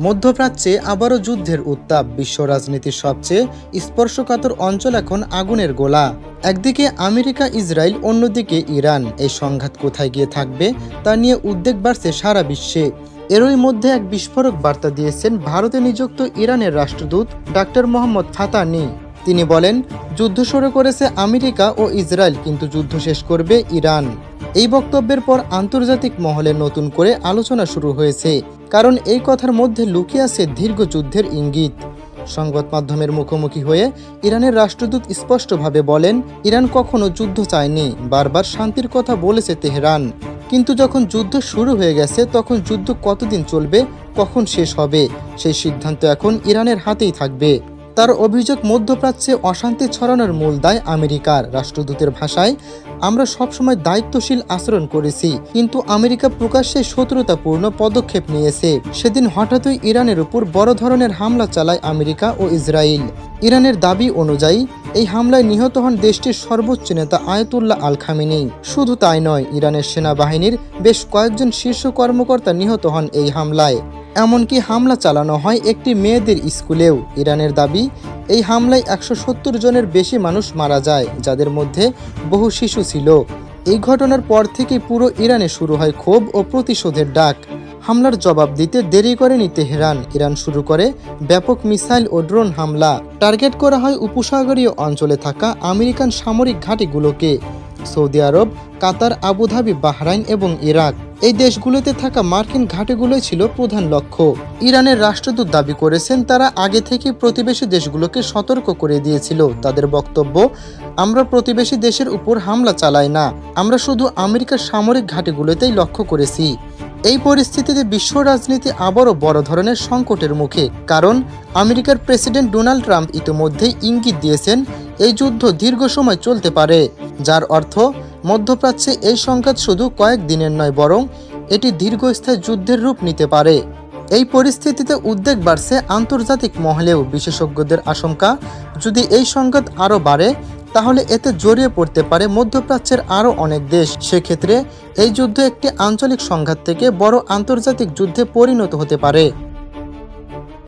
মধ্যপ্রাচ্যে আবারও যুদ্ধের উত্তাপ। বিশ্ব রাজনীতির সবচেয়ে স্পর্শকাতর অঞ্চল এখন আগুনের গোলা। একদিকে আমেরিকা ইসরায়েল, অন্যদিকে ইরান। এই সংঘাত কোথায় গিয়ে থাকবে তা নিয়ে উদ্বেগ বাড়ছে সারা বিশ্বে। এরই মধ্যে এক বিস্ফোরক বার্তা দিয়েছেন ভারতে নিযুক্ত ইরানের রাষ্ট্রদূত ডাক্তার মোহাম্মদ ফাতানি। তিনি বলেন, যুদ্ধ শুরু করেছে আমেরিকা ও ইসরায়েল, কিন্তু যুদ্ধ শেষ করবে ইরান। এই বক্তব্যের পর আন্তর্জাতিক মহলে নতুন করে আলোচনা শুরু হয়েছে, কারণ এই কথার মধ্যে লুকিয়ে আছে দীর্ঘ যুদ্ধের ইঙ্গিত। সংবাদ মাধ্যমের মুখোমুখি হয়ে ইরানের রাষ্ট্রদূত স্পষ্টভাবে বলেন, ইরান কখনো যুদ্ধ চায়নি, বারবার শান্তির কথা বলেছে তেহরান। কিন্তু যখন যুদ্ধ শুরু হয়ে গেছে, তখন যুদ্ধ কতদিন চলবে, কখন শেষ হবে, সেই সিদ্ধান্ত এখন ইরানের হাতেই থাকবে। তার অভিযোগ, মধ্যপ্রাচ্যে অশান্তি ছড়ানোর মূল দায় আমেরিকার। রাষ্ট্রদূতের ভাষায়, আমরা সবসময় দায়িত্বশীল আচরণ করেছি, কিন্তু আমেরিকা প্রকাশ্যে শত্রুতাপূর্ণ পদক্ষেপ নিয়েছে। সেদিন হঠাৎই ইরানের উপর বড় ধরনের হামলা চালায় আমেরিকা ও ইসরায়েল। ইরানের দাবি অনুযায়ী এই হামলায় নিহত হন দেশটির সর্বোচ্চ নেতা আয়াতুল্লাহ আল খামেনি। শুধু তাই নয়, ইরানের সেনাবাহিনীর বেশ কয়েকজন শীর্ষ কর্মকর্তা নিহত হন এই হামলায়। এমনকি হামলা চালানো হয় একটি মেয়েদের স্কুলেও। ইরানের দাবি, এই হামলায় 170 জনের বেশি মানুষ মারা যায়, যাদের মধ্যে বহু শিশু ছিল। এই ঘটনার পর থেকে পুরো ইরানে শুরু হয় ক্ষোভ ও প্রতিশোধের ডাক। হামলার জবাব দিতে দেরি করেনি তেহরান। ইরান শুরু করে ব্যাপক মিসাইল ও ড্রোন হামলা। টার্গেট করা হয় উপসাগরীয় অঞ্চলে থাকা আমেরিকান সামরিক ঘাঁটিগুলোকে। সৌদি আরব, কাতার, আবুধাবি, বাহরাইন এবং ইরাক, এই দেশগুলোতে থাকা মার্কিন ঘাঁটিগুলোই ছিল প্রধান লক্ষ্য। ইরানের রাষ্ট্রদূত দাবি করেছেন, তারা আগে থেকে প্রতিবেশী দেশগুলোকে সতর্ক করে দিয়েছিল। তাদের বক্তব্য, আমরা প্রতিবেশী দেশের উপর হামলা চালাই না, আমরা শুধু আমেরিকার সামরিক ঘাঁটিগুলোতেই লক্ষ্য করেছি। এই পরিস্থিতিতে বিশ্ব রাজনীতি আবারও বড় ধরনের সংকটের মুখে, কারণ আমেরিকার প্রেসিডেন্ট ডোনাল্ড ট্রাম্প ইতিমধ্যেই ইঙ্গিত দিয়েছেন এই যুদ্ধ দীর্ঘ সময় চলতে পারে, যার অর্থ মধ্যপ্রাচ্যে এই সংঘাত শুধু কয়েক দিনের নয়, বরং এটি দীর্ঘস্থায়ী যুদ্ধের রূপ নিতে পারে। এই পরিস্থিতিতে উদ্বেগ বাড়ছে আন্তর্জাতিক মহলেও। বিশেষজ্ঞদের আশঙ্কা, যদি এই সংঘাত আরও বাড়ে, তাহলে এতে জড়িয়ে পড়তে পারে মধ্যপ্রাচ্যের আরও অনেক দেশ। সেক্ষেত্রে এই যুদ্ধ একটি আঞ্চলিক সংঘাত থেকে বড় আন্তর্জাতিক যুদ্ধে পরিণত হতে পারে।